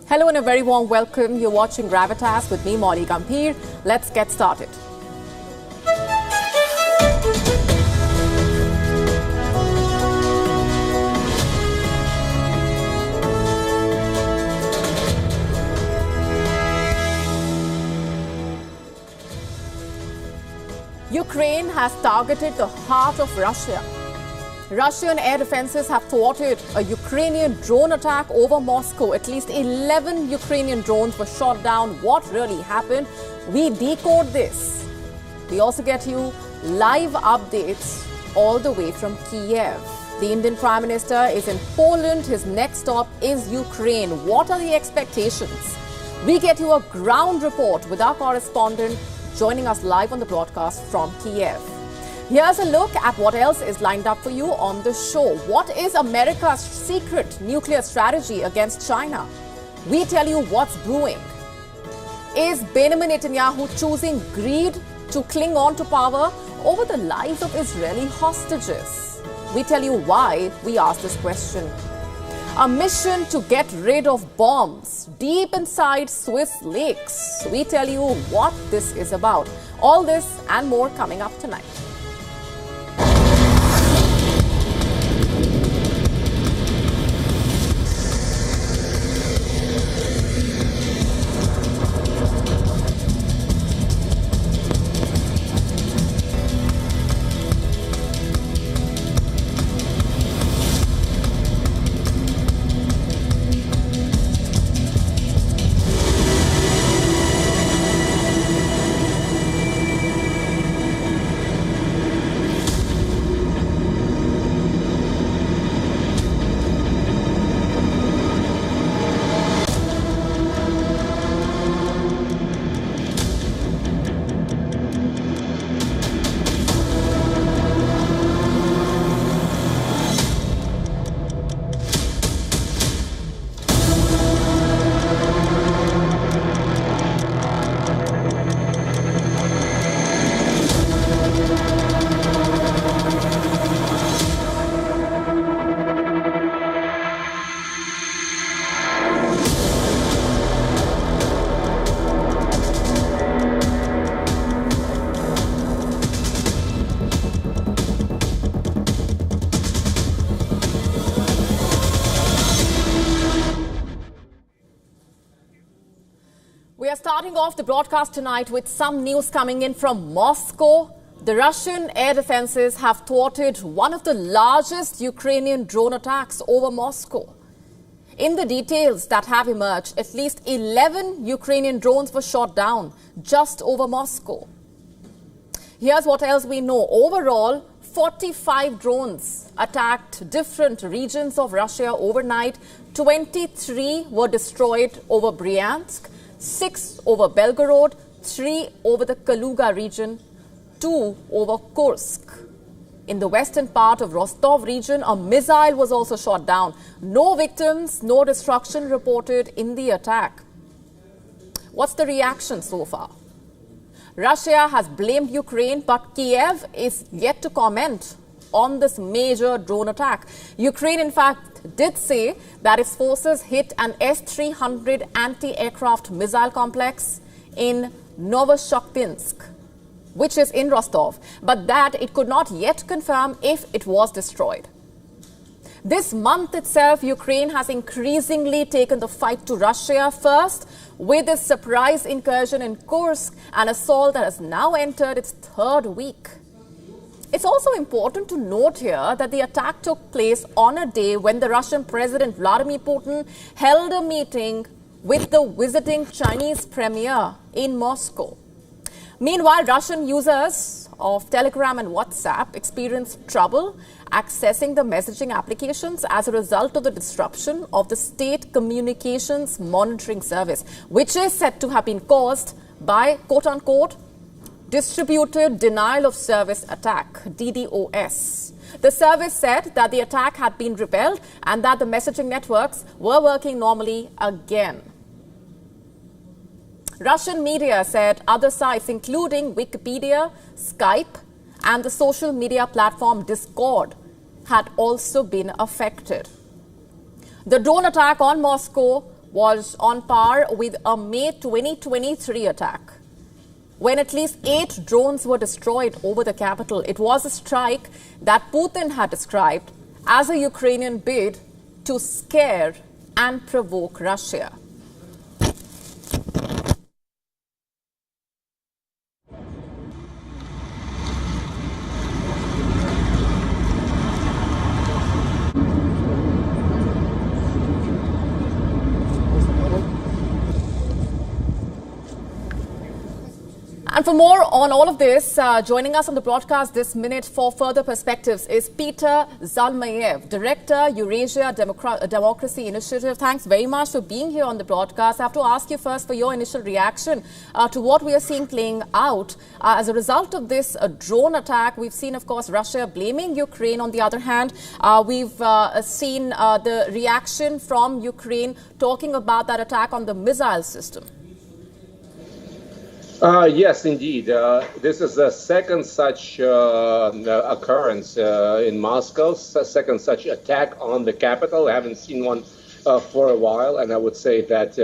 Hello and a very warm welcome. You're watching Gravitas with me, Molly Gambhir. Let's get started. Ukraine has targeted the heart of Russia. Russian air defenses have thwarted a Ukrainian drone attack over Moscow. At least 11 Ukrainian drones were shot down. What really happened? We decode this. We also get you live updates all the way from Kiev. The Indian Prime Minister is in Poland. His next stop is Ukraine. What are the expectations? We get you a ground report with our correspondent joining us live on the broadcast from Kiev. Here's a look at what else is lined up for you on the show. What is America's secret nuclear strategy against China? We tell you what's brewing. Is Benjamin Netanyahu choosing greed to cling on to power over the lives of Israeli hostages? We tell you why we ask this question. A mission to get rid of bombs deep inside Swiss lakes. We tell you what this is about. All this and more coming up tonight. We are starting off the broadcast tonight with some news coming in from Moscow. The Russian air defenses have thwarted one of the largest Ukrainian drone attacks over Moscow. In the details that have emerged, at least 11 Ukrainian drones were shot down just over Moscow. Here's what else we know. Overall, 45 drones attacked different regions of Russia overnight. 23 were destroyed over Bryansk. 6 over Belgorod, 3 over the Kaluga region, 2 over Kursk. In the western part of Rostov region, a missile was also shot down. No victims, no destruction reported in the attack. What's the reaction so far? Russia has blamed Ukraine, but Kiev is yet to comment on this major drone attack. Ukraine, in fact, did say that its forces hit an S-300 anti-aircraft missile complex in Novoshokhtinsk, which is in Rostov, but that it could not yet confirm if it was destroyed. This month itself, Ukraine has increasingly taken the fight to Russia, first with its surprise incursion in Kursk, an assault that has now entered its third week. It's also important to note here that the attack took place on a day when the Russian President Vladimir Putin held a meeting with the visiting Chinese Premier in Moscow. Meanwhile, Russian users of Telegram and WhatsApp experienced trouble accessing the messaging applications as a result of the disruption of the State Communications Monitoring Service, which is said to have been caused by, quote-unquote, Distributed Denial of Service Attack, DDoS. The service said that the attack had been repelled and that the messaging networks were working normally again. Russian media said other sites, including Wikipedia, Skype, and the social media platform Discord, had also been affected. The drone attack on Moscow was on par with a May 2023 attack, when at least 8 drones were destroyed over the capital. It was a strike that Putin had described as a Ukrainian bid to scare and provoke Russia. And for more on all of this, joining us on the broadcast this minute for further perspectives is Peter Zalmayev, Director, Eurasia Democracy Initiative. Thanks very much for being here on the broadcast. I have to ask you first for your initial reaction to what we are seeing playing out. As a result of this drone attack, we've seen, of course, Russia blaming Ukraine. On the other hand, we've seen the reaction from Ukraine talking about that attack on the missile system. Yes, indeed. This is the second such occurrence in Moscow, second such attack on the capital. I haven't seen one for a while, and I would say that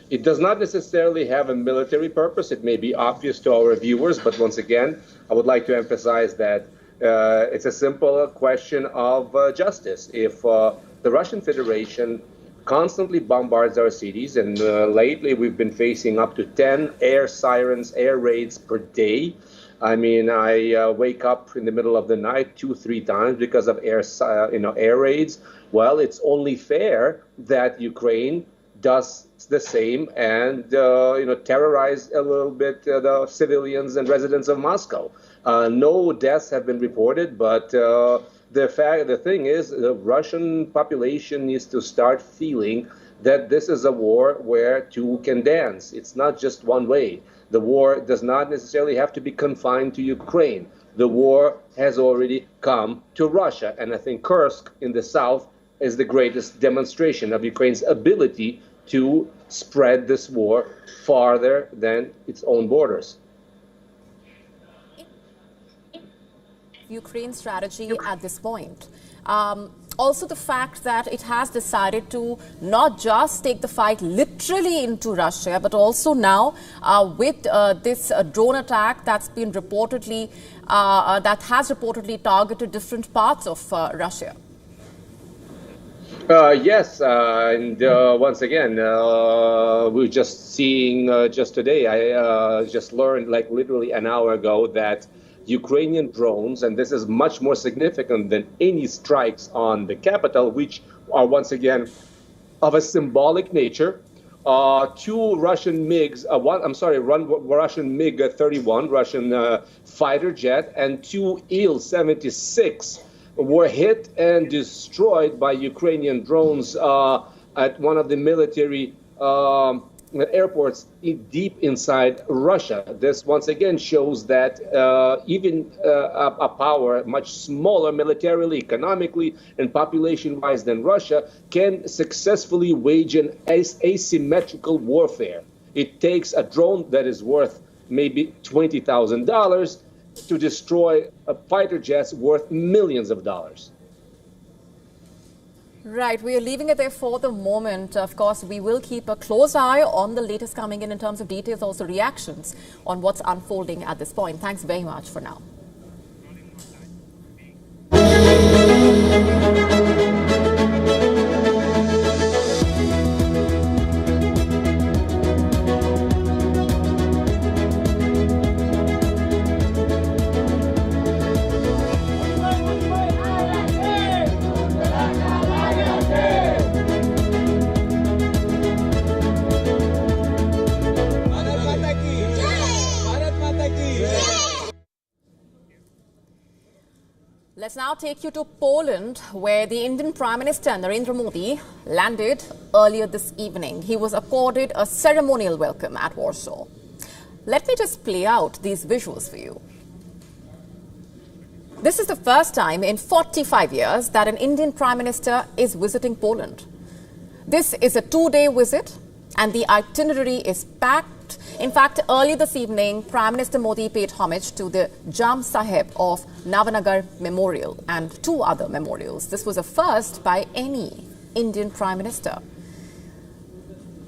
it does not necessarily have a military purpose. It may be obvious to our viewers, but once again, I would like to emphasize that it's a simple question of justice. If the Russian Federation constantly bombards our cities, and lately we've been facing up to 10 air sirens, air raids per day. I mean, I wake up in the middle of the night 2-3 times because of air raids. Well, it's only fair that Ukraine does the same and terrorize a little bit the civilians and residents of Moscow. No deaths have been reported, but the thing is, the Russian population needs to start feeling that this is a war where two can dance. It's not just one way. The war does not necessarily have to be confined to Ukraine. The war has already come to Russia. And I think Kursk in the south is the greatest demonstration of Ukraine's ability to spread this war farther than its own borders. Ukraine's strategy at this point. Also the fact that it has decided to not just take the fight literally into Russia, but also now with this drone attack that's been reportedly, that has reportedly targeted different parts of Russia. Yes, and once again, we're just seeing just today, I just learned like literally an hour ago that Ukrainian drones, and this is much more significant than any strikes on the capital, which are once again of a symbolic nature. 2 Russian MiGs, Russian MiG-31, Russian fighter jet, and 2 Il-76 were hit and destroyed by Ukrainian drones at one of the military airports deep inside Russia. This once again shows that even a power much smaller militarily, economically, and population-wise than Russia can successfully wage an asymmetrical warfare. It takes a drone that is worth maybe $20,000 to destroy a fighter jets worth millions of dollars. Right, we are leaving it there for the moment. Of course, we will keep a close eye on the latest coming in terms of details, also reactions on what's unfolding at this point. Thanks very much for now. Let's now take you to Poland, where the Indian Prime Minister Narendra Modi landed earlier this evening. He was accorded a ceremonial welcome at Warsaw. Let me just play out these visuals for you. This is the first time in 45 years that an Indian Prime Minister is visiting Poland. This is a 2-day visit, and the itinerary is packed. In fact, early this evening, Prime Minister Modi paid homage to the Jam Sahib of Navanagar Memorial and 2 other memorials. This was a first by any Indian Prime Minister.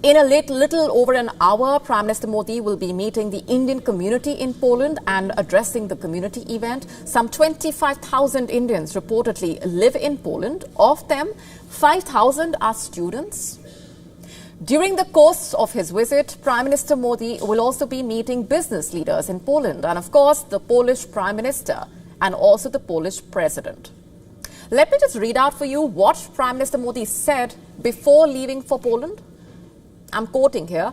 In a little over an hour, Prime Minister Modi will be meeting the Indian community in Poland and addressing the community event. Some 25,000 Indians reportedly live in Poland. Of them, 5,000 are students. During the course of his visit, Prime Minister Modi will also be meeting business leaders in Poland and, of course, the Polish Prime Minister and also the Polish President. Let me just read out for you what Prime Minister Modi said before leaving for Poland. I'm quoting here.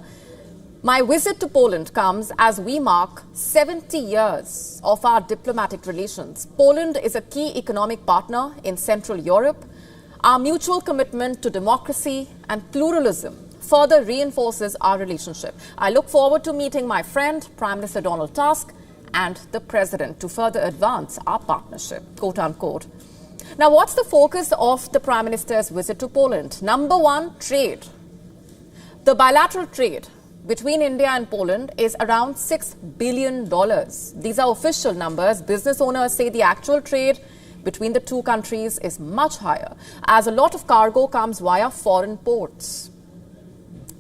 My visit to Poland comes as we mark 70 years of our diplomatic relations. Poland is a key economic partner in Central Europe. Our mutual commitment to democracy and pluralism further reinforces our relationship. I look forward to meeting my friend, Prime Minister Donald Tusk, and the President to further advance our partnership, quote unquote. Now, what's the focus of the Prime Minister's visit to Poland? Number one, trade. The bilateral trade between India and Poland is around $6 billion. These are official numbers. Business owners say the actual trade between the two countries is much higher, as a lot of cargo comes via foreign ports.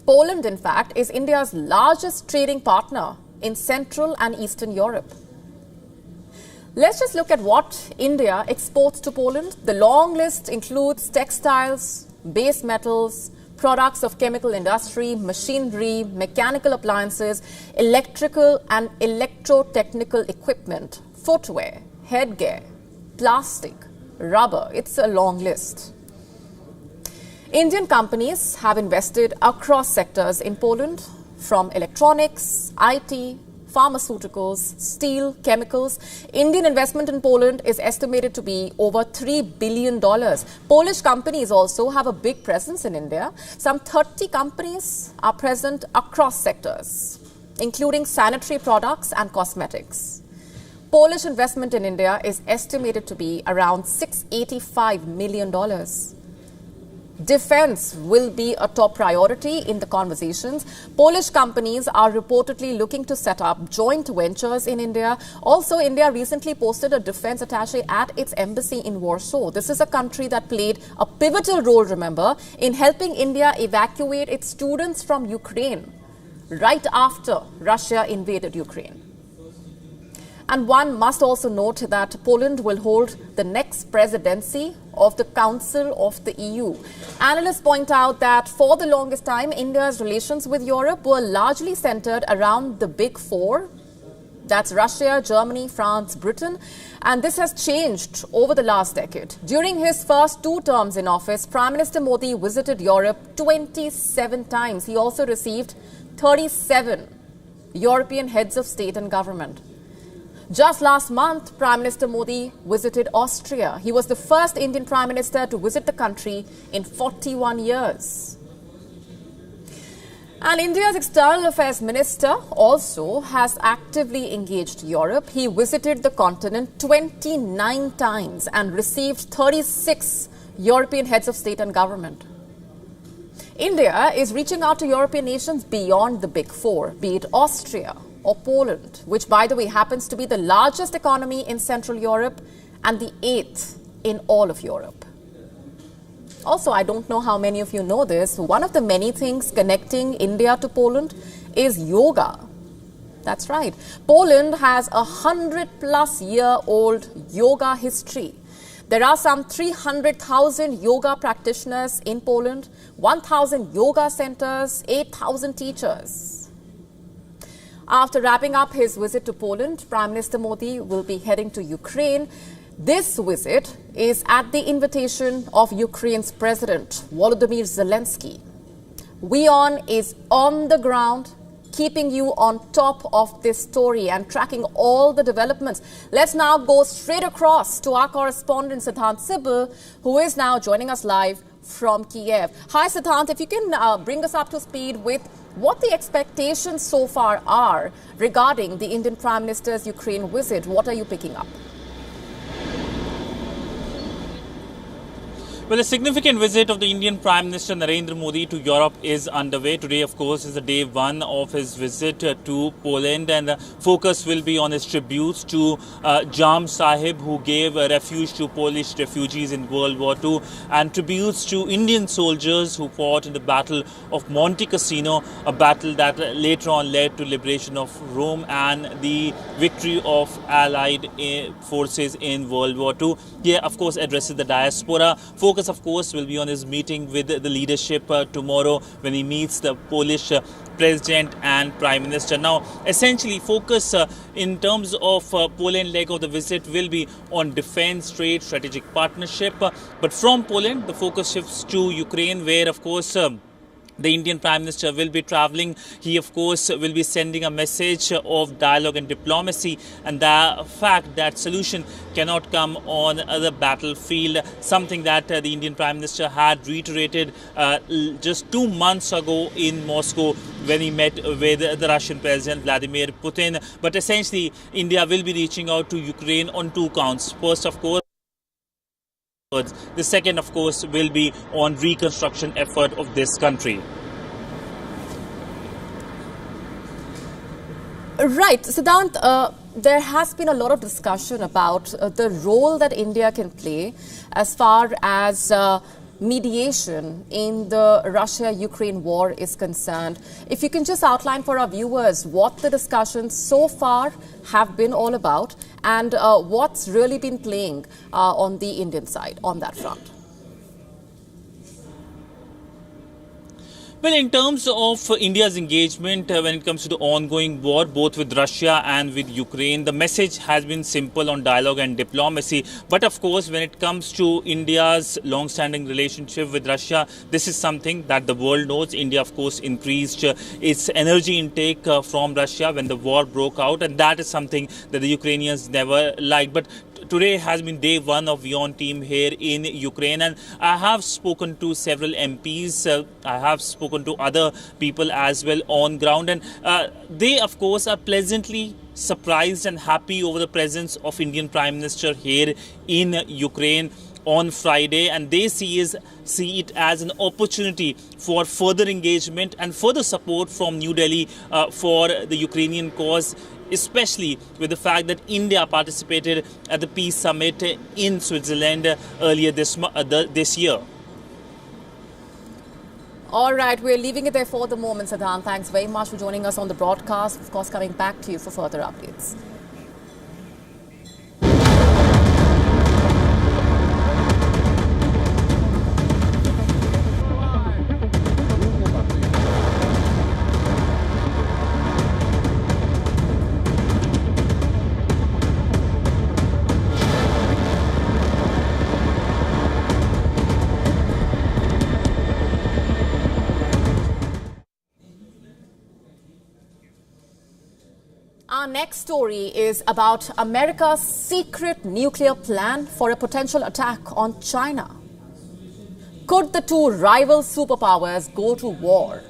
Poland, in fact, is India's largest trading partner in Central and Eastern Europe. Let's just look at what India exports to Poland. The long list includes textiles, base metals, products of chemical industry, machinery, mechanical appliances, electrical and electrotechnical equipment, footwear, headgear, plastic, rubber. It's a long list. Indian companies have invested across sectors in Poland, from electronics, IT, pharmaceuticals, steel, chemicals. Indian investment in Poland is estimated to be over $3 billion. Polish companies also have a big presence in India. Some 30 companies are present across sectors, including sanitary products and cosmetics. Polish investment in India is estimated to be around $685 million. Defense will be a top priority in the conversations. Polish companies are reportedly looking to set up joint ventures in India. Also, India recently posted a defense attaché at its embassy in Warsaw. This is a country that played a pivotal role, remember, in helping India evacuate its students from Ukraine right after Russia invaded Ukraine. And one must also note that Poland will hold the next presidency of the Council of the EU. Analysts point out that for the longest time, India's relations with Europe were largely centered around the big four. That's Russia, Germany, France, Britain. And this has changed over the last decade. During his first 2 terms in office, Prime Minister Modi visited Europe 27 times. He also received 37 European heads of state and government. Just last month, Prime Minister Modi visited Austria. He was the first Indian Prime Minister to visit the country in 41 years. And India's External Affairs Minister also has actively engaged Europe. He visited the continent 29 times and received 36 European heads of state and government. India is reaching out to European nations beyond the big four, be it Austria or Poland, which, by the way, happens to be the largest economy in Central Europe and the 8th in all of Europe. Also, I don't know how many of you know this, one of the many things connecting India to Poland is yoga. That's right. Poland has a 100-plus-year-old yoga history. There are some 300,000 yoga practitioners in Poland, 1,000 yoga centers, 8,000 teachers. After wrapping up his visit to Poland, Prime Minister Modi will be heading to Ukraine. This visit is at the invitation of Ukraine's President Volodymyr Zelensky. WION is on the ground, keeping you on top of this story and tracking all the developments. Let's now go straight across to our correspondent Siddhant Sibal, who is now joining us live from Kiev. Hi, Siddhant, if you can bring us up to speed with what the expectations so far are regarding the Indian Prime Minister's Ukraine visit. What are you picking up? Well, a significant visit of the Indian Prime Minister Narendra Modi to Europe is underway. Today, of course, is the day one of his visit to Poland, and the focus will be on his tributes to Jam Sahib, who gave refuge to Polish refugees in World War II, and tributes to Indian soldiers who fought in the Battle of Monte Cassino, a battle that later on led to liberation of Rome and the victory of Allied forces in World War II. He, of course, addresses the diaspora. Focus, of course, will be on his meeting with the leadership tomorrow when he meets the Polish President and Prime Minister. Now, essentially, focus in terms of Poland leg of the visit will be on defense, trade, strategic partnership. But from Poland, the focus shifts to Ukraine, where, of course, the Indian Prime Minister will be travelling. He, of course, will be sending a message of dialogue and diplomacy, and the fact that solution cannot come on the battlefield, something that the Indian Prime Minister had reiterated just 2 months ago in Moscow when he met with the Russian President Vladimir Putin. But essentially, India will be reaching out to Ukraine on 2 counts. First, of course, the second, of course, will be on reconstruction effort of this country. Right. Siddhant, there has been a lot of discussion about the role that India can play as far as mediation in the Russia-Ukraine war is concerned. If you can just outline for our viewers what the discussions so far have been all about and what's really been playing on the Indian side on that front. Well, in terms of India's engagement when it comes to the ongoing war, both with Russia and with Ukraine, the message has been simple on dialogue and diplomacy. But of course, when it comes to India's long-standing relationship with Russia, this is something that the world knows. India, of course, increased its energy intake from Russia when the war broke out, and that is something that the Ukrainians never liked. But today has been day one of WION team here in Ukraine, and I have spoken to several MPs. I have spoken to other people as well on ground, and they, of course, are pleasantly surprised and happy over the presence of Indian Prime Minister here in Ukraine on Friday, and they see it as an opportunity for further engagement and further support from New Delhi for the Ukrainian cause, especially with the fact that India participated at the Peace Summit in Switzerland earlier this year. All right, we're leaving it there for the moment, Siddhant. Thanks very much for joining us on the broadcast. Of course, coming back to you for further updates. Our next story is about America's secret nuclear plan for a potential attack on China. Could the two rival superpowers go to war?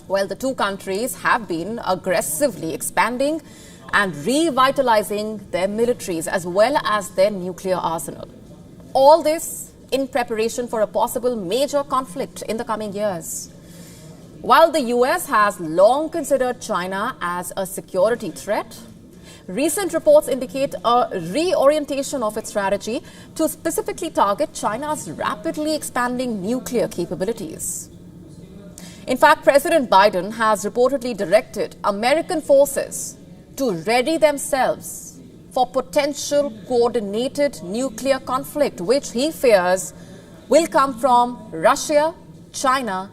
Well, the two countries have been aggressively expanding and revitalizing their militaries as well as their nuclear arsenal. All this in preparation for a possible major conflict in the coming years. While the US has long considered China as a security threat, recent reports indicate a reorientation of its strategy to specifically target China's rapidly expanding nuclear capabilities. In fact, President Biden has reportedly directed American forces to ready themselves for potential coordinated nuclear conflict, which he fears will come from Russia, China,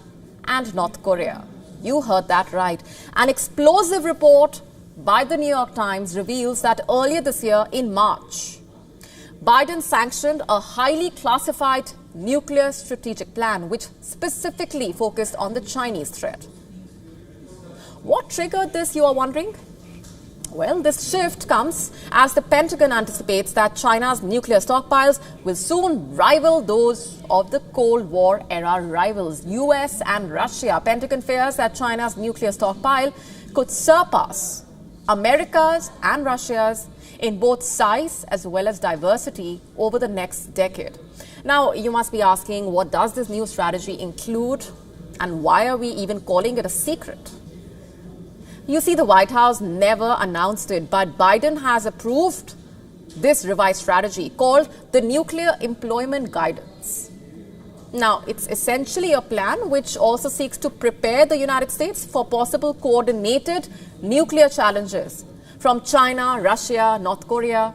and North Korea. You heard that right. An explosive report by the New York Times reveals that earlier this year in March, Biden sanctioned a highly classified nuclear strategic plan which specifically focused on the Chinese threat. What triggered this, you are wondering? Well, this shift comes as the Pentagon anticipates that China's nuclear stockpiles will soon rival those of the Cold War era rivals, US and Russia. Pentagon fears that China's nuclear stockpile could surpass America's and Russia's in both size as well as diversity over the next decade. Now, you must be asking, what does this new strategy include and why are we even calling it a secret? You see, the White House never announced it, but Biden has approved this revised strategy called the Nuclear Employment Guidance. Now, it's essentially a plan which also seeks to prepare the United States for possible coordinated nuclear challenges from China, Russia, North Korea.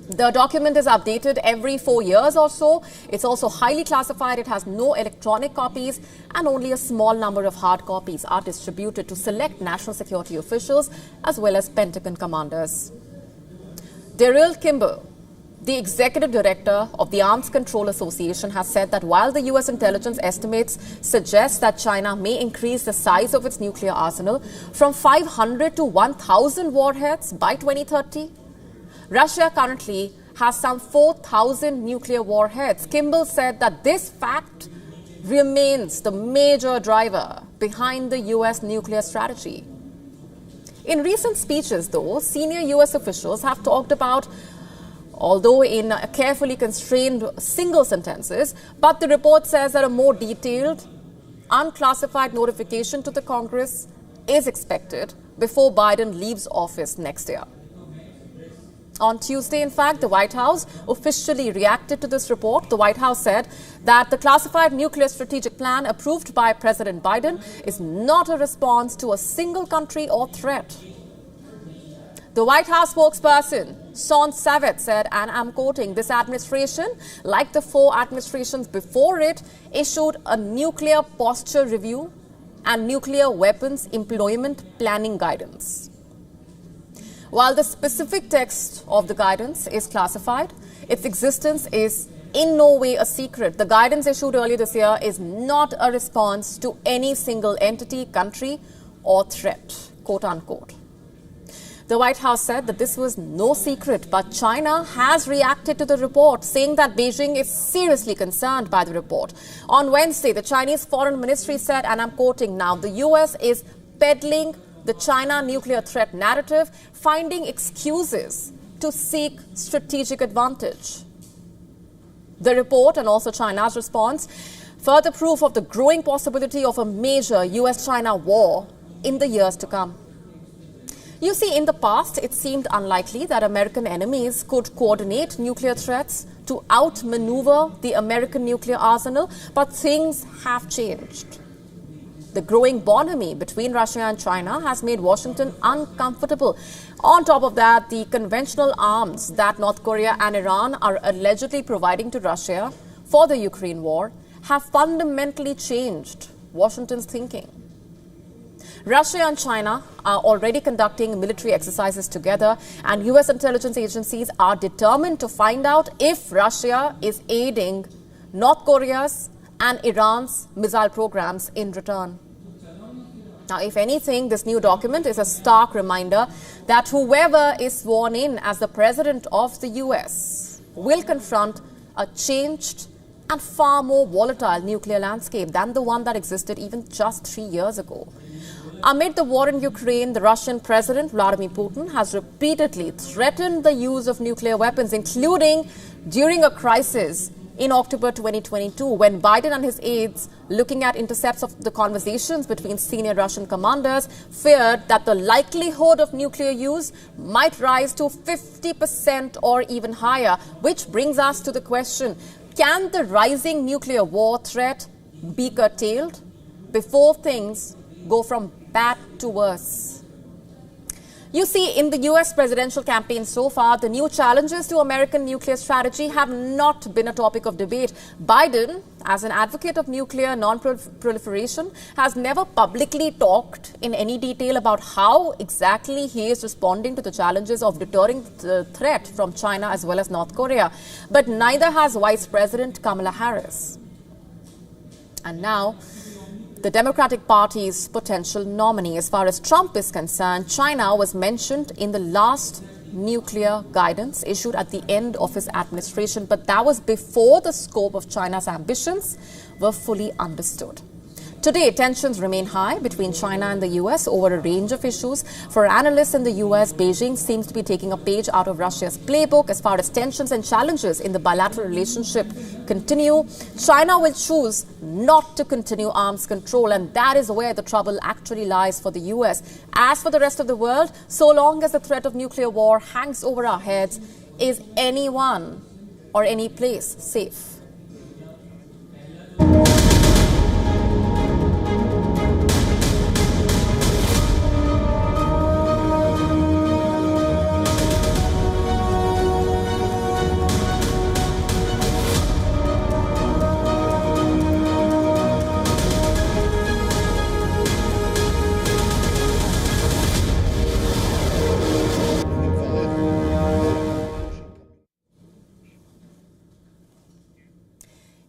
The document is updated every 4 years or so. It's also highly classified. It has no electronic copies and only a small number of hard copies are distributed to select national security officials as well as Pentagon commanders. Daryl Kimball, the executive director of the Arms Control Association, has said that while the U.S. intelligence estimates suggest that China may increase the size of its nuclear arsenal from 500 to 1,000 warheads by 2030, Russia currently has some 4,000 nuclear warheads. Kimball said that this fact remains the major driver behind the U.S. nuclear strategy. In recent speeches, though, senior U.S. officials have talked about, although in carefully constrained single sentences, but the report says that a more detailed, unclassified notification to the Congress is expected before Biden leaves office next year. On Tuesday, in fact, the White House officially reacted to this report. The White House said that the classified nuclear strategic plan approved by President Biden is not a response to a single country or threat. The White House spokesperson, Sean Savett, said, and I'm quoting, "This administration, like the 4 administrations before it, issued a nuclear posture review and nuclear weapons employment planning guidance." While the specific text of the guidance is classified, its existence is in no way a secret. The guidance issued earlier this year is not a response to any single entity, country, or threat, quote unquote. The White House said that this was no secret, but China has reacted to the report, saying that Beijing is seriously concerned by the report. On Wednesday, the Chinese Foreign Ministry said, and I'm quoting now, "The U.S. is peddling the China nuclear threat narrative, finding excuses to seek strategic advantage." The report and also China's response, further proof of the growing possibility of a major US-China war in the years to come. You see, in the past, it seemed unlikely that American enemies could coordinate nuclear threats to outmaneuver the American nuclear arsenal, but things have changed. The growing bonhomie between Russia and China has made Washington uncomfortable. On top of that, the conventional arms that North Korea and Iran are allegedly providing to Russia for the Ukraine war have fundamentally changed Washington's thinking. Russia and China are already conducting military exercises together, and U.S. intelligence agencies are determined to find out if Russia is aiding North Korea's and Iran's missile programs in return. Now, if anything, this new document is a stark reminder that whoever is sworn in as the president of the U.S. will confront a changed and far more volatile nuclear landscape than the one that existed even just 3 years ago. Amid the war in Ukraine, the Russian President Vladimir Putin has repeatedly threatened the use of nuclear weapons, including during a crisis in October 2022, when Biden and his aides, looking at intercepts of the conversations between senior Russian commanders, feared that the likelihood of nuclear use might rise to 50% or even higher, which brings us to the question, can the rising nuclear war threat be curtailed before things go from bad to worse? You see, in the U.S. presidential campaign so far, the new challenges to American nuclear strategy have not been a topic of debate. Biden, as an advocate of nuclear non-proliferation, has never publicly talked in any detail about how exactly he is responding to the challenges of deterring the threat from China as well as North Korea. But neither has Vice President Kamala Harris. And now, the Democratic Party's potential nominee. As far as Trump is concerned, China was mentioned in the last nuclear guidance issued at the end of his administration, but that was before the scope of China's ambitions were fully understood. Today, tensions remain high between China and the US over a range of issues. For analysts in the US, Beijing seems to be taking a page out of Russia's playbook as far as tensions and challenges in the bilateral relationship continue. China will choose not to continue arms control, and that is where the trouble actually lies for the US. As for the rest of the world, so long as the threat of nuclear war hangs over our heads, is anyone or any place safe?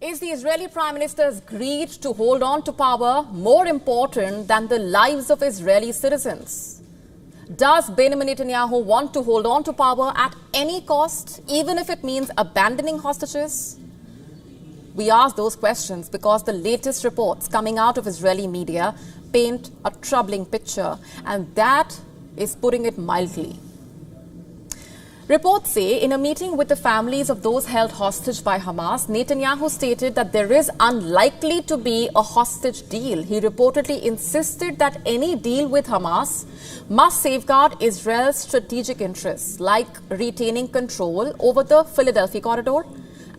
Is the Israeli Prime Minister's greed to hold on to power more important than the lives of Israeli citizens? Does Benjamin Netanyahu want to hold on to power at any cost, even if it means abandoning hostages? We ask those questions because the latest reports coming out of Israeli media paint a troubling picture, and that is putting it mildly. Reports say in a meeting with the families of those held hostage by Hamas, Netanyahu stated that there is unlikely to be a hostage deal. He reportedly insisted that any deal with Hamas must safeguard Israel's strategic interests, like retaining control over the Philadelphia corridor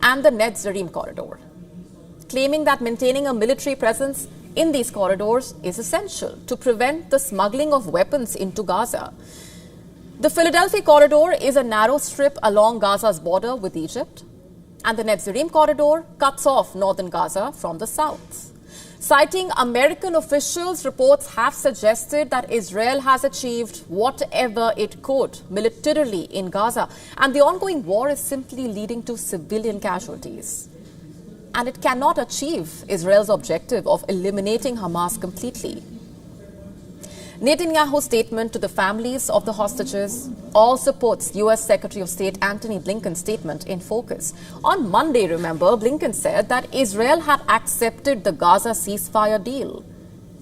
and the Netzarim corridor, claiming that maintaining a military presence in these corridors is essential to prevent the smuggling of weapons into Gaza. The Philadelphia corridor is a narrow strip along Gaza's border with Egypt, and the Netzarim corridor cuts off northern Gaza from the south. Citing American officials, reports have suggested that Israel has achieved whatever it could militarily in Gaza, and the ongoing war is simply leading to civilian casualties. And it cannot achieve Israel's objective of eliminating Hamas completely. Netanyahu's statement to the families of the hostages all supports U.S. Secretary of State Antony Blinken's statement in focus. On Monday, remember, Blinken said that Israel had accepted the Gaza ceasefire deal,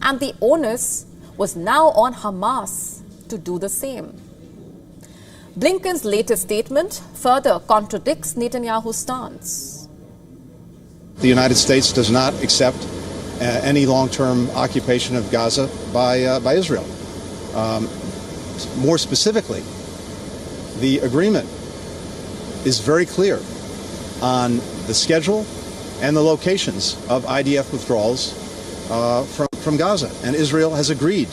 and the onus was now on Hamas to do the same. Blinken's latest statement further contradicts Netanyahu's stance. The United States does not accept any long-term occupation of Gaza by Israel. More specifically, the agreement is very clear on the schedule and the locations of IDF withdrawals from Gaza, and Israel has agreed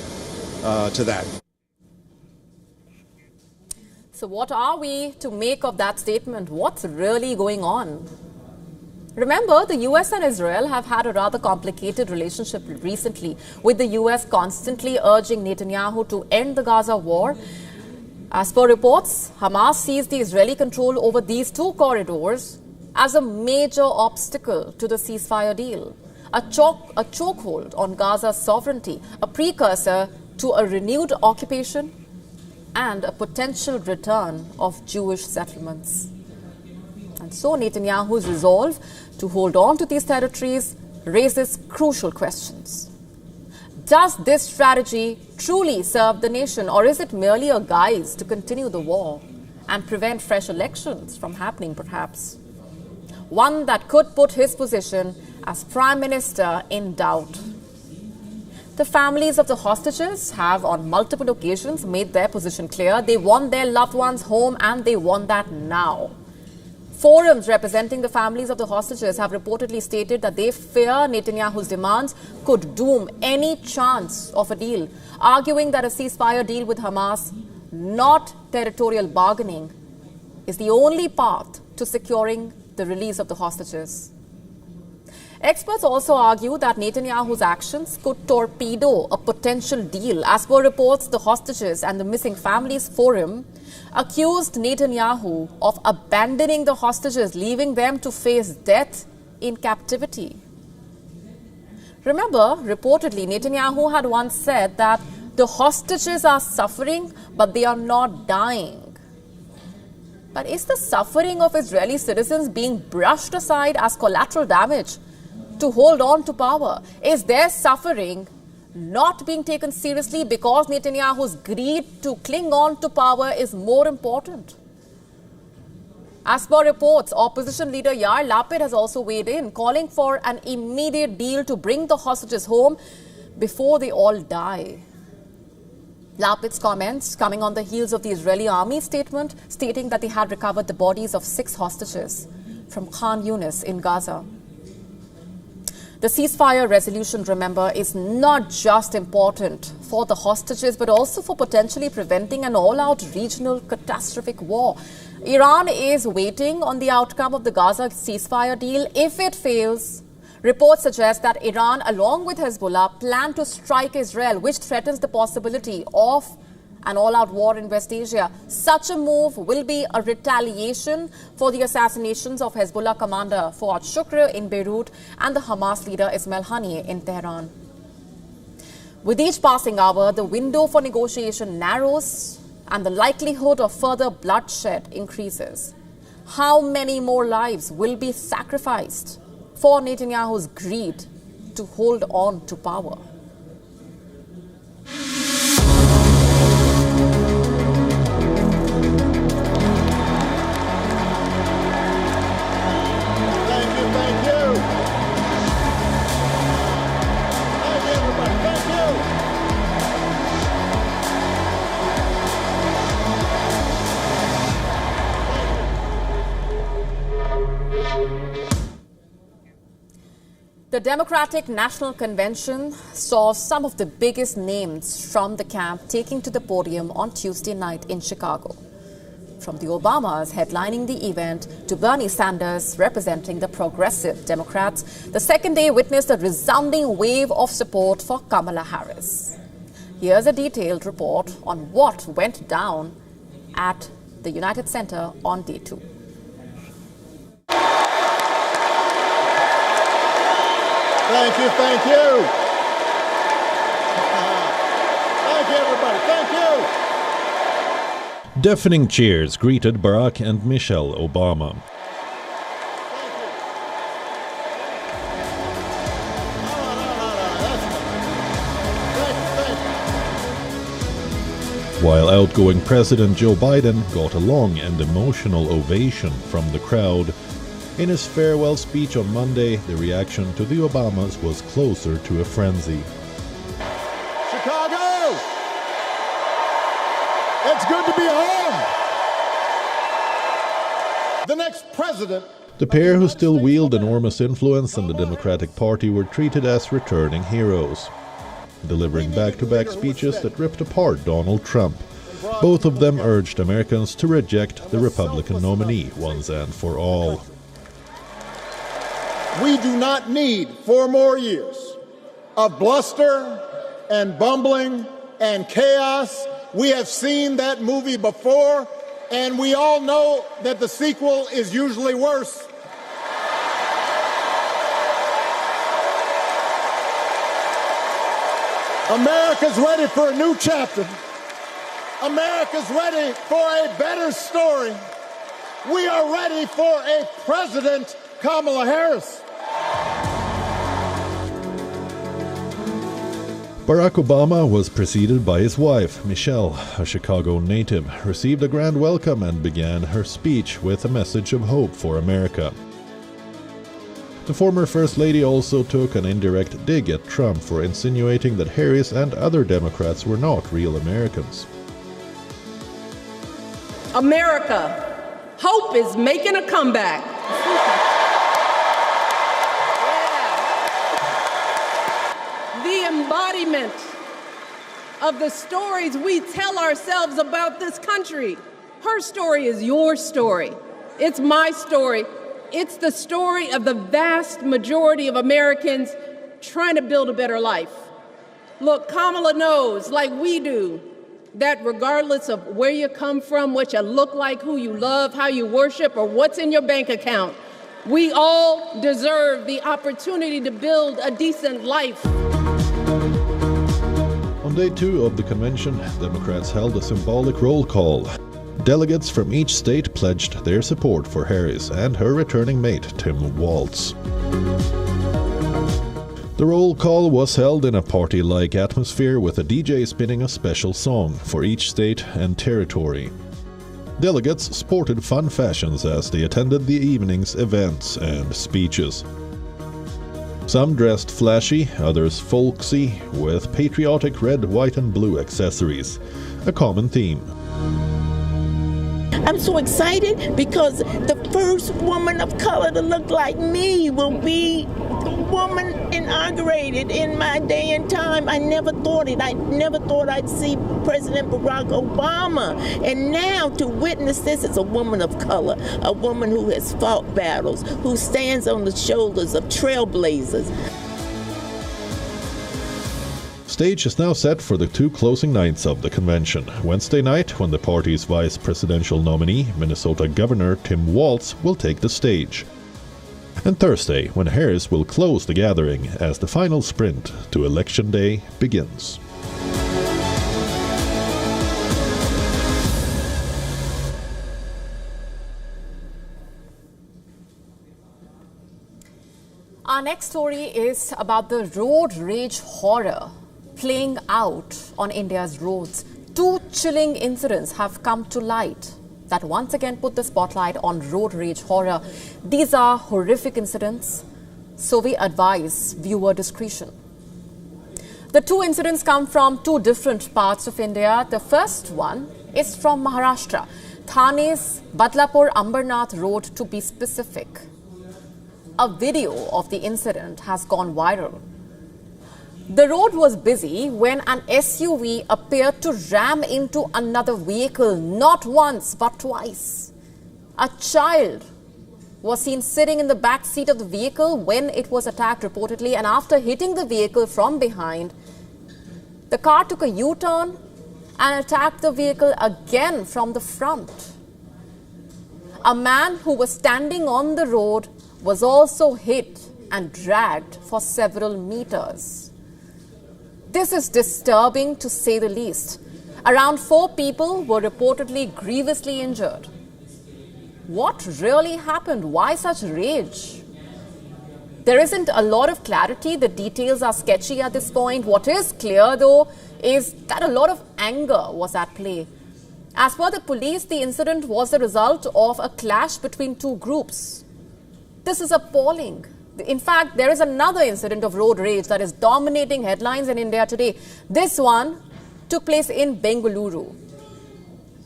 to that. So what are we to make of that statement? What's really going on? Remember, the US and Israel have had a rather complicated relationship recently, with the US constantly urging Netanyahu to end the Gaza war. As per reports, Hamas sees the Israeli control over these two corridors as a major obstacle to the ceasefire deal, a chokehold on Gaza's sovereignty, a precursor to a renewed occupation and a potential return of Jewish settlements. And so Netanyahu's resolve to hold on to these territories raises crucial questions. Does this strategy truly serve the nation, or is it merely a guise to continue the war and prevent fresh elections from happening, perhaps? One that could put his position as Prime Minister in doubt. The families of the hostages have on multiple occasions made their position clear. They want their loved ones home, and they want that now. Forums representing the families of the hostages have reportedly stated that they fear Netanyahu's demands could doom any chance of a deal, arguing that a ceasefire deal with Hamas, not territorial bargaining, is the only path to securing the release of the hostages. Experts also argue that Netanyahu's actions could torpedo a potential deal. As per reports, the hostages and the missing families forum accused Netanyahu of abandoning the hostages, leaving them to face death in captivity. Remember, reportedly, Netanyahu had once said that the hostages are suffering, but they are not dying. But is the suffering of Israeli citizens being brushed aside as collateral damage to hold on to power? Is their suffering not being taken seriously because Netanyahu's greed to cling on to power is more important? As per reports, opposition leader Yair Lapid has also weighed in, calling for an immediate deal to bring the hostages home before they all die. Lapid's comments coming on the heels of the Israeli army statement stating that they had recovered the bodies of 6 hostages from Khan Yunis in Gaza. The ceasefire resolution, remember, is not just important for the hostages but also for potentially preventing an all-out regional catastrophic war. Iran is waiting on the outcome of the Gaza ceasefire deal. If it fails, reports suggest that Iran, along with Hezbollah, plan to strike Israel, which threatens the possibility of an all-out war in West Asia. Such a move will be a retaliation for the assassinations of Hezbollah commander Fuad Shukr in Beirut and the Hamas leader Ismail Haniyeh in Tehran. With each passing hour, the window for negotiation narrows and the likelihood of further bloodshed increases. How many more lives will be sacrificed for Netanyahu's greed to hold on to power? The Democratic National Convention saw some of the biggest names from the camp taking to the podium on Tuesday night in Chicago. From the Obamas headlining the event to Bernie Sanders representing the progressive Democrats, the second day witnessed a resounding wave of support for Kamala Harris. Here's a detailed report on what went down at the United Center on day 2. Thank you, thank you. Thank you, everybody, thank you. Deafening cheers greeted Barack and Michelle Obama. While outgoing President Joe Biden got a long and emotional ovation from the crowd, in his farewell speech on Monday, the reaction to the Obamas was closer to a frenzy. Chicago! It's good to be home! The next president... The pair, who still wield enormous influence in the Democratic Party, were treated as returning heroes, delivering back-to-back speeches that ripped apart Donald Trump. Both of them urged Americans to reject the Republican nominee once and for all. We do not need 4 more years of bluster and bumbling and chaos. We have seen that movie before, and we all know that the sequel is usually worse. America's ready for a new chapter. America's ready for a better story. We are ready for a President Kamala Harris. Barack Obama was preceded by his wife, Michelle, a Chicago native, received a grand welcome and began her speech with a message of hope for America. The former First Lady also took an indirect dig at Trump for insinuating that Harris and other Democrats were not real Americans. America, hope is making a comeback. The embodiment of the stories we tell ourselves about this country. Her story is your story. It's my story. It's the story of the vast majority of Americans trying to build a better life. Look, Kamala knows, like we do, that regardless of where you come from, what you look like, who you love, how you worship, or what's in your bank account, we all deserve the opportunity to build a decent life. On day 2 of the convention, Democrats held a symbolic roll call. Delegates from each state pledged their support for Harris and her returning mate, Tim Walz. The roll call was held in a party-like atmosphere with a DJ spinning a special song for each state and territory. Delegates sported fun fashions as they attended the evening's events and speeches. Some dressed flashy, others folksy, with patriotic red, white and blue accessories, a common theme. I'm so excited because the first woman of color to look like me will be the woman inaugurated in my day and time. I never thought it. I never thought I'd see President Barack Obama. And now to witness this as a woman of color, a woman who has fought battles, who stands on the shoulders of trailblazers. Stage is now set for the two closing nights of the convention. Wednesday night, when the party's vice presidential nominee, Minnesota Governor Tim Walz, will take the stage. And Thursday, when Harris will close the gathering as the final sprint to Election Day begins. Our next story is about the road rage horror playing out on India's roads. Two chilling incidents have come to light that once again put the spotlight on road rage horror. These are horrific incidents, so we advise viewer discretion. The two incidents come from two different parts of India. The first one is from Maharashtra, Thane's Badlapur Ambernath Road to be specific. A video of the incident has gone viral. The road was busy when an SUV appeared to ram into another vehicle, not once but twice. A child was seen sitting in the back seat of the vehicle when it was attacked reportedly, and after hitting the vehicle from behind, the car took a U-turn and attacked the vehicle again from the front. A man who was standing on the road was also hit and dragged for several meters. This is disturbing to say the least. Around 4 people were reportedly grievously injured. What really happened? Why such rage? There isn't a lot of clarity. The details are sketchy at this point. What is clear, though, is that a lot of anger was at play. As per the police, the incident was the result of a clash between two groups. This is appalling. In fact, there is another incident of road rage that is dominating headlines in India today. This one took place in Bengaluru.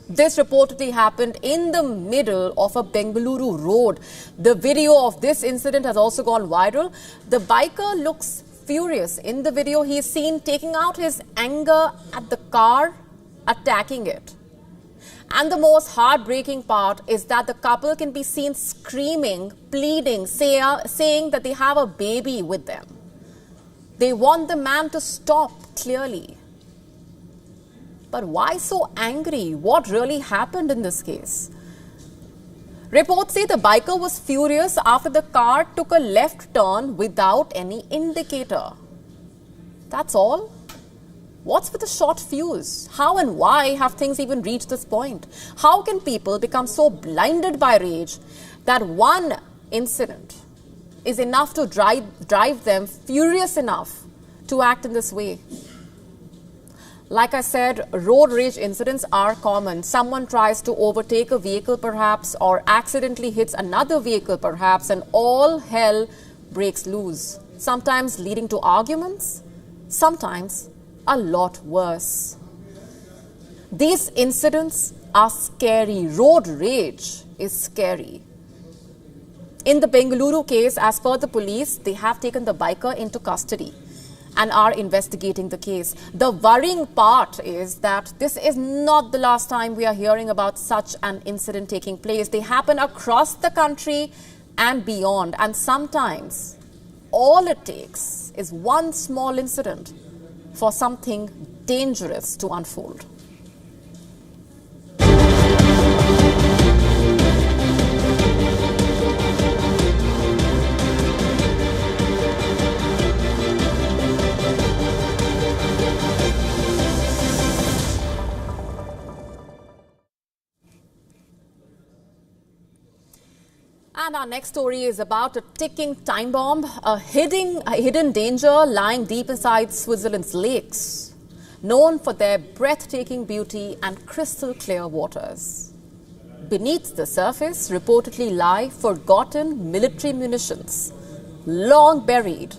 This reportedly happened in the middle of a Bengaluru road. The video of this incident has also gone viral. The biker looks furious. In the video, he is seen taking out his anger at the car, attacking it. And the most heartbreaking part is that the couple can be seen screaming, pleading, saying that they have a baby with them. They want the man to stop, clearly. But why so angry? What really happened in this case? Reports say the biker was furious after the car took a left turn without any indicator. That's all? What's with the short fuse? How and why have things even reached this point? How can people become so blinded by rage that one incident is enough to drive them furious enough to act in this way? Like I said, road rage incidents are common. Someone tries to overtake a vehicle perhaps, or accidentally hits another vehicle perhaps, and all hell breaks loose. Sometimes leading to arguments, sometimes a lot worse. These incidents are scary. Road rage is scary. In the Bengaluru case, as per the police, they have taken the biker into custody and are investigating the case. The worrying part is that this is not the last time we are hearing about such an incident taking place. They happen across the country and beyond. And sometimes all it takes is one small incident for something dangerous to unfold. And our next story is about a ticking time bomb, a hidden danger lying deep inside Switzerland's lakes, known for their breathtaking beauty and crystal clear waters. Beneath the surface reportedly lie forgotten military munitions, long buried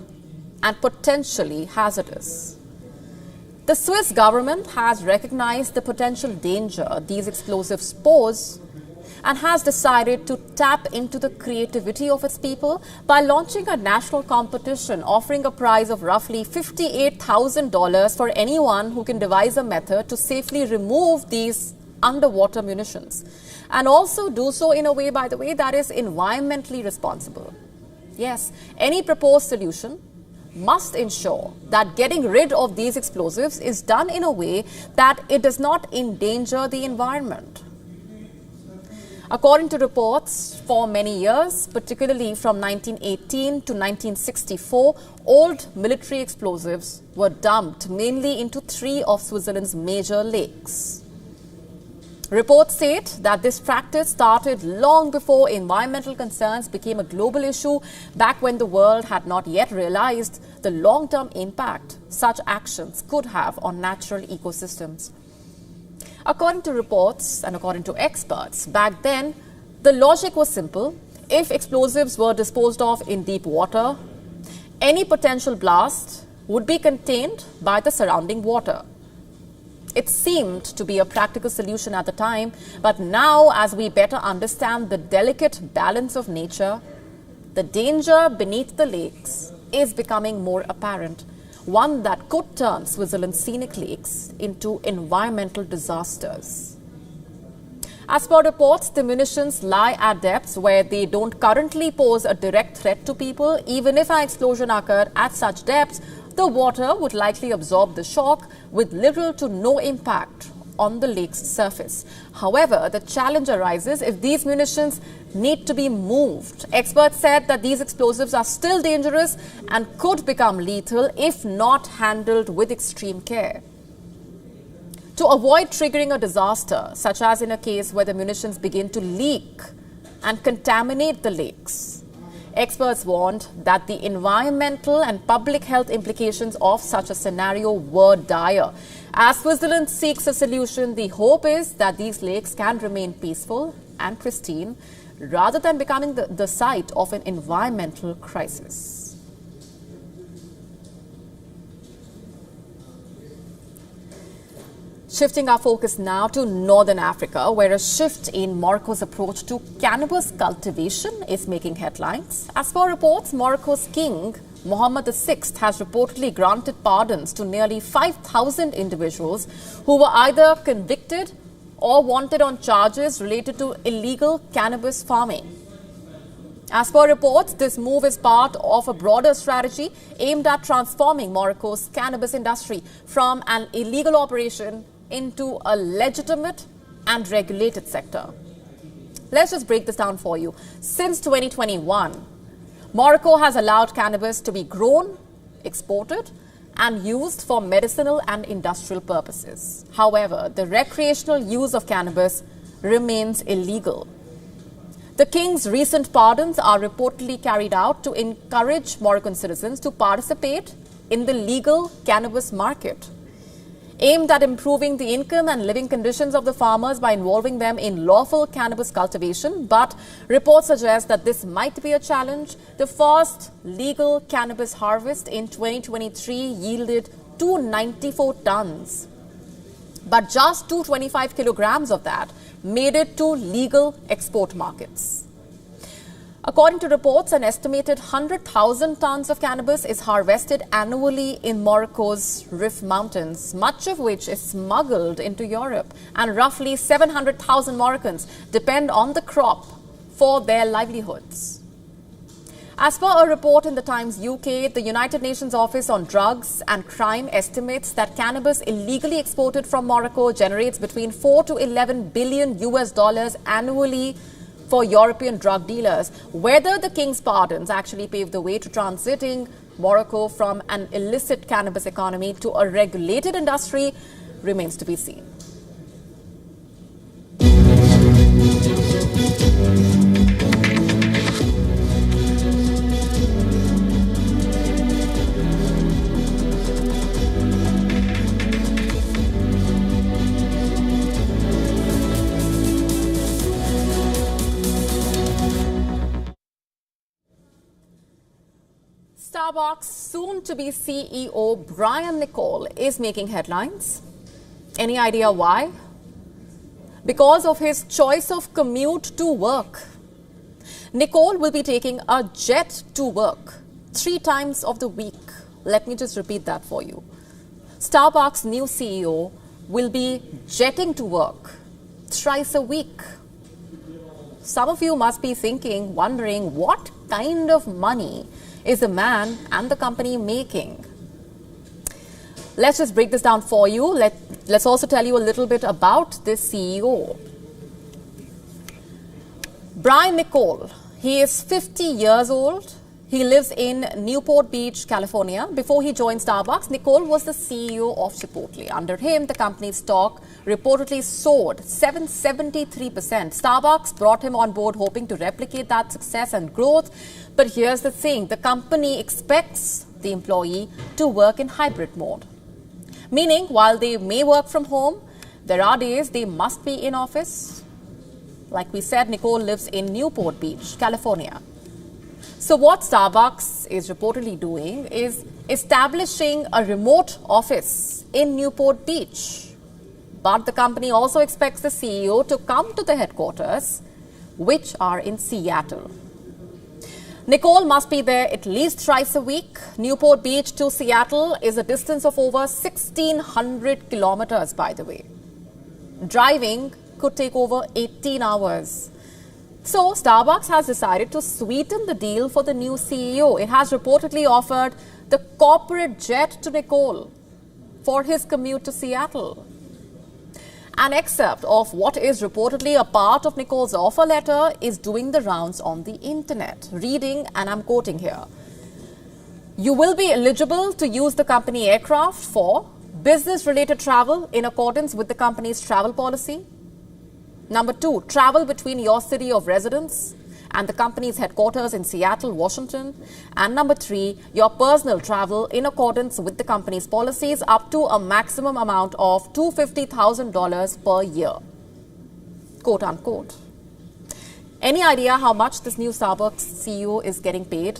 and potentially hazardous. The Swiss government has recognized the potential danger these explosives pose and has decided to tap into the creativity of its people by launching a national competition offering a prize of roughly $58,000 for anyone who can devise a method to safely remove these underwater munitions, and also do so in a way, by the way, that is environmentally responsible. Yes, any proposed solution must ensure that getting rid of these explosives is done in a way that it does not endanger the environment. According to reports, for many years, particularly from 1918 to 1964, old military explosives were dumped mainly into 3 of Switzerland's major lakes. Reports state that this practice started long before environmental concerns became a global issue, back when the world had not yet realized the long-term impact such actions could have on natural ecosystems. According to reports and according to experts, back then, the logic was simple. If explosives were disposed of in deep water, any potential blast would be contained by the surrounding water. It seemed to be a practical solution at the time, but now, as we better understand the delicate balance of nature, the danger beneath the lakes is becoming more apparent. One that could turn Switzerland's scenic lakes into environmental disasters. As per reports, the munitions lie at depths where they don't currently pose a direct threat to people. Even if an explosion occurred at such depths, the water would likely absorb the shock with little to no impact on the lake's surface. However, the challenge arises if these munitions need to be moved. Experts said that these explosives are still dangerous and could become lethal if not handled with extreme care. To avoid triggering a disaster, such as in a case where the munitions begin to leak and contaminate the lakes, experts warned that the environmental and public health implications of such a scenario were dire. As Switzerland seeks a solution, the hope is that these lakes can remain peaceful and pristine rather than becoming the site of an environmental crisis. Shifting our focus now to Northern Africa, where a shift in Morocco's approach to cannabis cultivation is making headlines. As per reports, Morocco's king, Mohammed VI, has reportedly granted pardons to nearly 5,000 individuals who were either convicted or wanted on charges related to illegal cannabis farming. As per reports, this move is part of a broader strategy aimed at transforming Morocco's cannabis industry from an illegal operation into a legitimate and regulated sector. Let's just break this down for you. Since 2021, Morocco has allowed cannabis to be grown, exported, and used for medicinal and industrial purposes. However, the recreational use of cannabis remains illegal. The king's recent pardons are reportedly carried out to encourage Moroccan citizens to participate in the legal cannabis market, aimed at improving the income and living conditions of the farmers by involving them in lawful cannabis cultivation. But reports suggest that this might be a challenge. The first legal cannabis harvest in 2023 yielded 294 tons, but just 225 kilograms of that made it to legal export markets. According to reports, an estimated 100,000 tons of cannabis is harvested annually in Morocco's Rif Mountains, much of which is smuggled into Europe, and roughly 700,000 Moroccans depend on the crop for their livelihoods. As per a report in the Times UK, the United Nations Office on Drugs and Crime estimates that cannabis illegally exported from Morocco generates between 4 to 11 billion US dollars annually for European drug dealers. Whether the king's pardons actually pave the way to transiting Morocco from an illicit cannabis economy to a regulated industry remains to be seen. Starbucks soon-to-be CEO Brian Niccol is making headlines. Any idea why? Because of his choice of commute to work. Niccol will be taking a jet to work 3 times of the week. Let me just repeat that for you. Starbucks' new CEO will be jetting to work thrice a week. Some of you must be thinking, wondering, what kind of money is the man and the company making? Let's just break this down for you. Let's also tell you a little bit about this CEO. Brian Niccol, he is 50 years old. He lives in Newport Beach, California. Before he joined Starbucks, Niccol was the CEO of Chipotle. Under him, the company's stock reportedly soared 773%. Starbucks brought him on board hoping to replicate that success and growth. But here's the thing, the company expects the employee to work in hybrid mode. Meaning, while they may work from home, there are days they must be in office. Like we said, Niccol lives in Newport Beach, California. So what Starbucks is reportedly doing is establishing a remote office in Newport Beach. But the company also expects the CEO to come to the headquarters, which are in Seattle. Niccol must be there at least thrice a week. Newport Beach to Seattle is a distance of over 1,600 kilometers, by the way. Driving could take over 18 hours. So, Starbucks has decided to sweeten the deal for the new CEO. It has reportedly offered the corporate jet to Niccol for his commute to Seattle. An excerpt of what is reportedly a part of Niccol's offer letter is doing the rounds on the internet. Reading, and I'm quoting here, "You will be eligible to use the company aircraft for business-related travel in accordance with the company's travel policy. Number 2, travel between your city of residence and the company's headquarters in Seattle, Washington. And number 3, your personal travel in accordance with the company's policies up to a maximum amount of $250,000 per year." Quote unquote. Any idea how much this new Starbucks CEO is getting paid?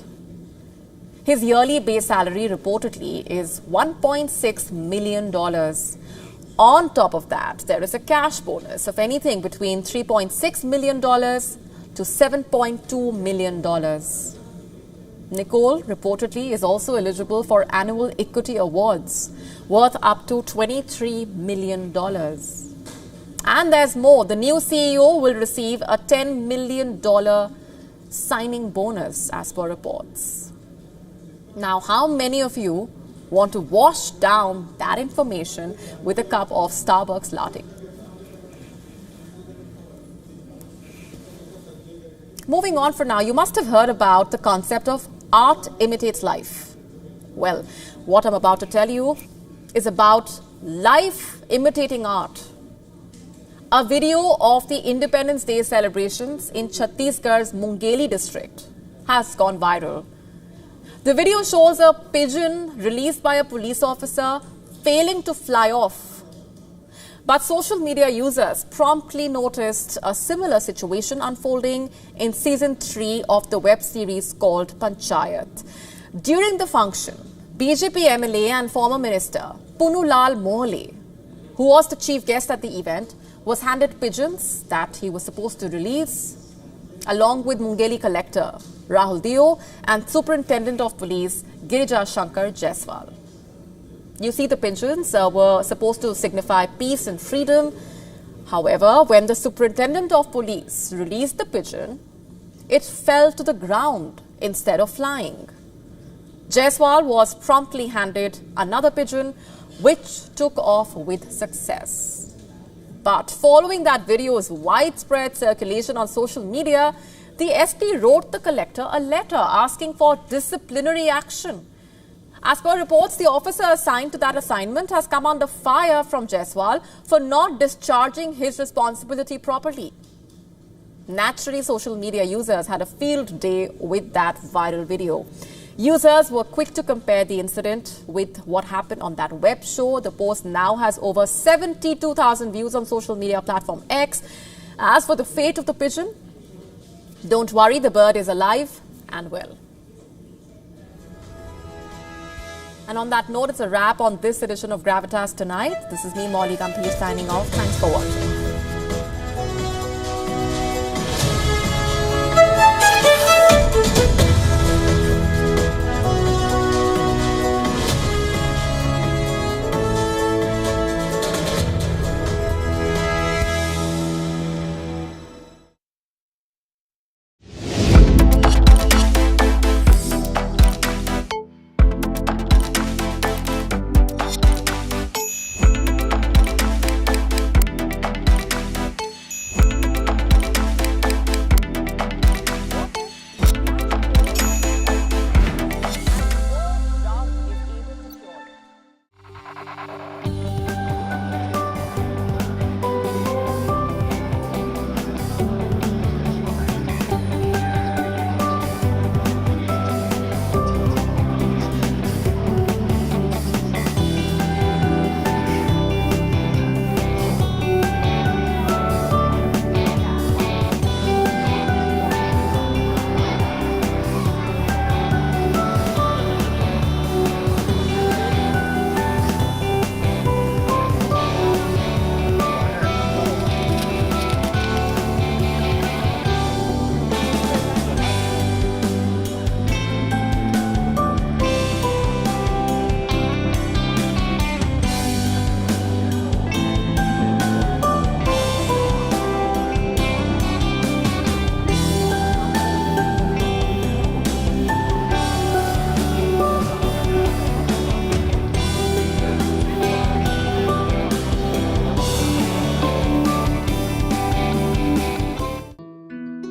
His yearly base salary reportedly is $1.6 million. On top of that, there is a cash bonus of anything between $3.6 million to $7.2 million. Niccol reportedly is also eligible for annual equity awards worth up to $23 million. And there's more. The new CEO will receive a $10 million signing bonus as per reports. Now, how many of you want to wash down that information with a cup of Starbucks latte? Moving on for now, you must have heard about the concept of art imitates life. Well, what I'm about to tell you is about life imitating art. A video of the Independence Day celebrations in Chhattisgarh's Mungeli district has gone viral. The video shows a pigeon released by a police officer failing to fly off. But social media users promptly noticed a similar situation unfolding in season 3 of the web series called Panchayat. During the function, BJP MLA and former minister Punulal Mohle, who was the chief guest at the event, was handed pigeons that he was supposed to release, along with Mungeli collector Rahul Dio and Superintendent of Police Girija Shankar Jaiswal. You see, the pigeons were supposed to signify peace and freedom. However, when the Superintendent of Police released the pigeon, it fell to the ground instead of flying. Jaiswal was promptly handed another pigeon, which took off with success. But following that video's widespread circulation on social media, the SP wrote the collector a letter asking for disciplinary action. As per reports, the officer assigned to that assignment has come under fire from Jaiswal for not discharging his responsibility properly. Naturally, social media users had a field day with that viral video. Users were quick to compare the incident with what happened on that web show. The post now has over 72,000 views on social media platform X. As for the fate of the pigeon, don't worry, the bird is alive and well. And on that note, it's a wrap on this edition of Gravitas Tonight. This is me, Molly Gampir, signing off. Thanks for watching.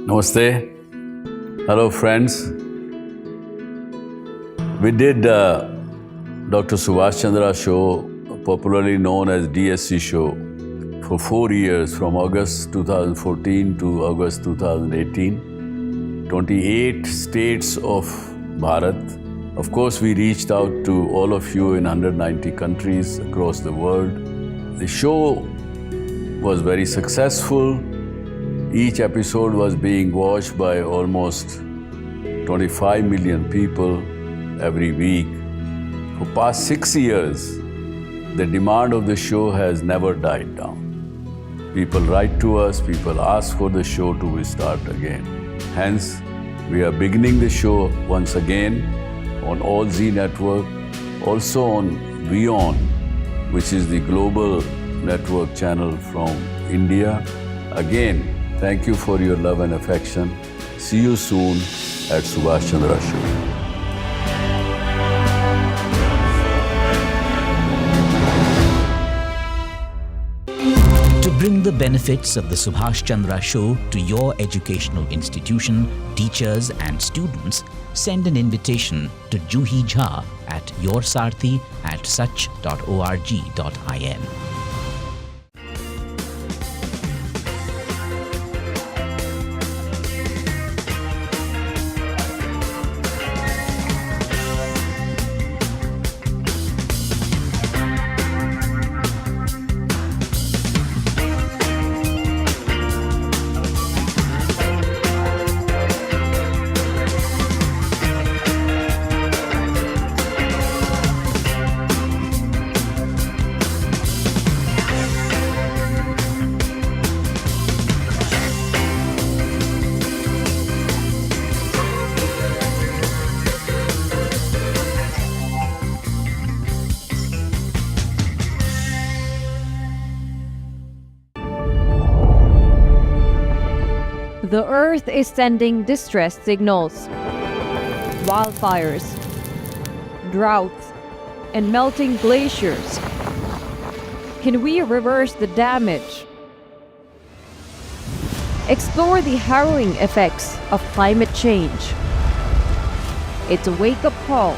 Namaste. Hello, friends. We did Dr. Subhash Chandra show, popularly known as DSC show, for 4 years, from August 2014 to August 2018. 28 states of Bharat. Of course, we reached out to all of you in 190 countries across the world. The show was very successful. Each episode was being watched by almost 25 million people every week. For past 6 years, the demand of the show has never died down. People write to us, people ask for the show to restart again. Hence, we are beginning the show once again on All Z Network, also on WION, which is the global network channel from India. Again, thank you for your love and affection. See you soon at Subhash Chandra Show. To bring the benefits of the Subhash Chandra Show to your educational institution, teachers and students, send an invitation to Juhi Jha at yoursarthi@such.org.in. The Earth is sending distress signals. Wildfires, droughts, and melting glaciers. Can we reverse the damage? Explore the harrowing effects of climate change. It's a wake-up call.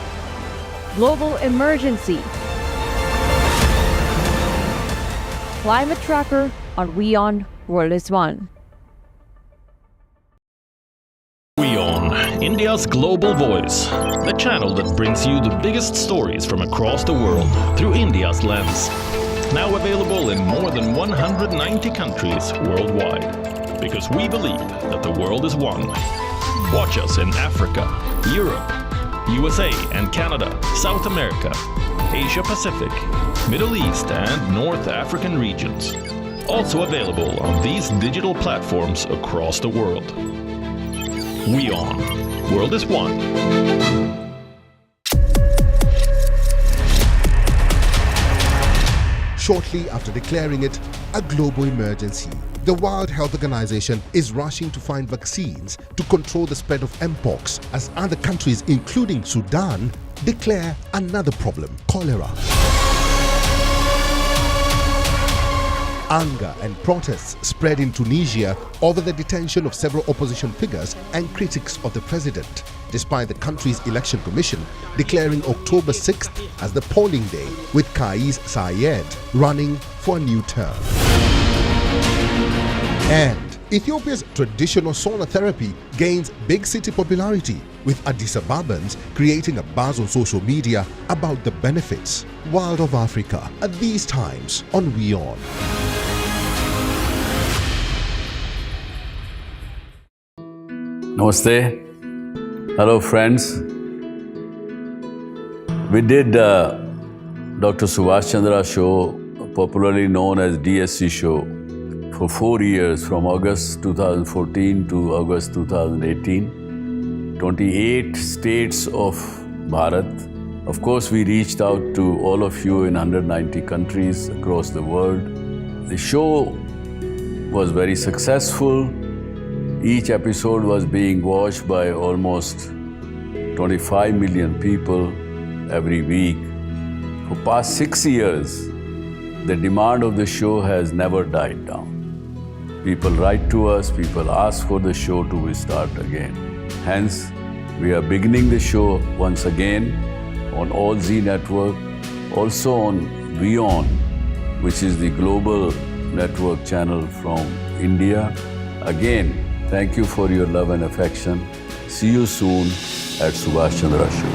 Global emergency. Climate Tracker on WION World is One. WION, India's global voice, the channel that brings you the biggest stories from across the world through India's lens. Now available in more than 190 countries worldwide. Because we believe that the world is one. Watch us in Africa, Europe, USA and Canada, South America, Asia Pacific, Middle East and North African regions. Also available on these digital platforms across the world. WION. World is one. Shortly after declaring it a global emergency, the World Health Organization is rushing to find vaccines to control the spread of Mpox as other countries, including Sudan, declare another problem, cholera. Anger and protests spread in Tunisia over the detention of several opposition figures and critics of the president, despite the country's election commission declaring October 6th as the polling day, with Kais Saied running for a new term. And Ethiopia's traditional sauna therapy gains big city popularity, with Addis Ababans creating a buzz on social media about the benefits. World of Africa at these times on WION. Namaste. Hello friends. We did Dr. Subhash Chandra show, popularly known as DSC show, for 4 years, from August 2014 to August 2018. 28 states of Bharat. Of course, we reached out to all of you in 190 countries across the world. The show was very successful. Each episode was being watched by almost 25 million people every week. For past 6 years, the demand of the show has never died down. People write to us, people ask for the show to restart again. Hence, we are beginning the show once again on All Z Network, also on WION, which is the global network channel from India. Again, thank you for your love and affection. See you soon at Subhash Chandra Show.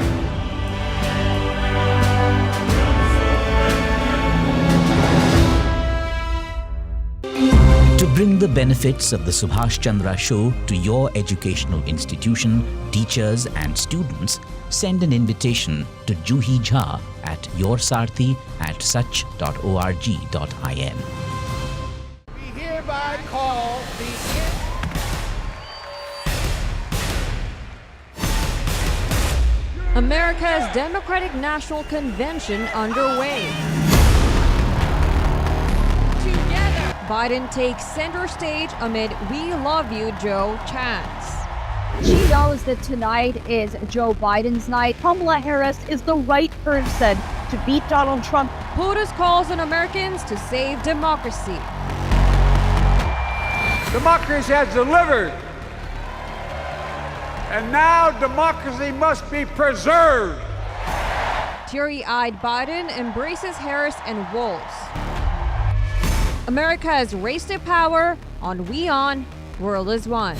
To bring the benefits of the Subhash Chandra Show to your educational institution, teachers and students, send an invitation to Juhi Jha at yoursarthi@such.org.in. We hereby call the America's Democratic National Convention underway. Together, Biden takes center stage amid "We Love You, Joe" chants. She knows that tonight is Joe Biden's night. Kamala Harris is the right person to beat Donald Trump. POTUS calls on Americans to save democracy. Democracy has delivered. And now democracy must be preserved. Teary-eyed Biden embraces Harris and Walz. America's race to power on WION, World is One.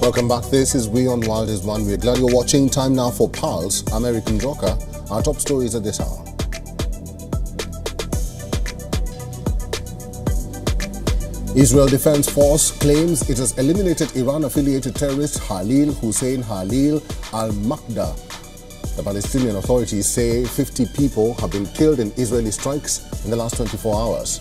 Welcome back. This is WION World is One. We're glad you're watching. Time now for Pulse, American Rocker. Our top stories at this hour. Israel Defense Force claims it has eliminated Iran-affiliated terrorist Khalil Hussein Khalil al-Maqda. The Palestinian authorities say 50 people have been killed in Israeli strikes in the last 24 hours.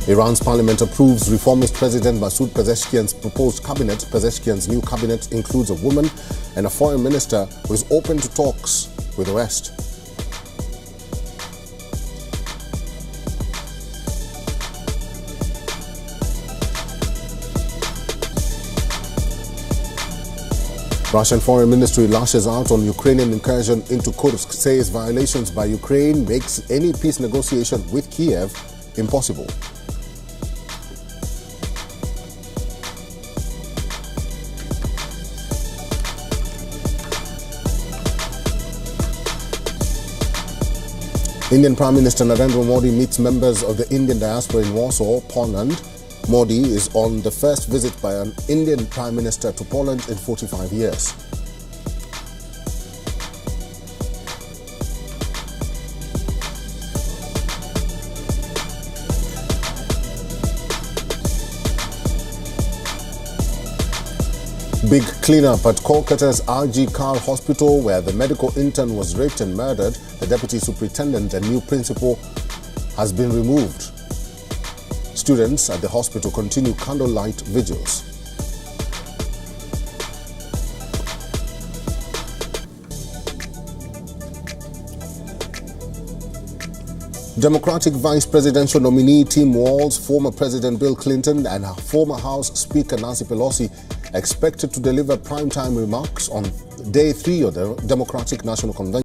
Iran's parliament approves reformist President Masoud Pezeshkian's proposed cabinet. Pezeshkian's new cabinet includes a woman and a foreign minister who is open to talks with the West. Russian Foreign Ministry lashes out on Ukrainian incursion into Kursk, says violations by Ukraine makes any peace negotiation with Kiev impossible. Indian Prime Minister Narendra Modi meets members of the Indian diaspora in Warsaw, Poland. Modi is on the first visit by an Indian Prime Minister to Poland in 45 years. Big cleanup at Kolkata's RG Kar Hospital, where the medical intern was raped and murdered. The deputy superintendent and new principal has been removed. Students at the hospital continue candlelight vigils. Democratic vice presidential nominee Tim Walz, former President Bill Clinton, and former House Speaker Nancy Pelosi expected to deliver primetime remarks on day 3 of the Democratic National Convention.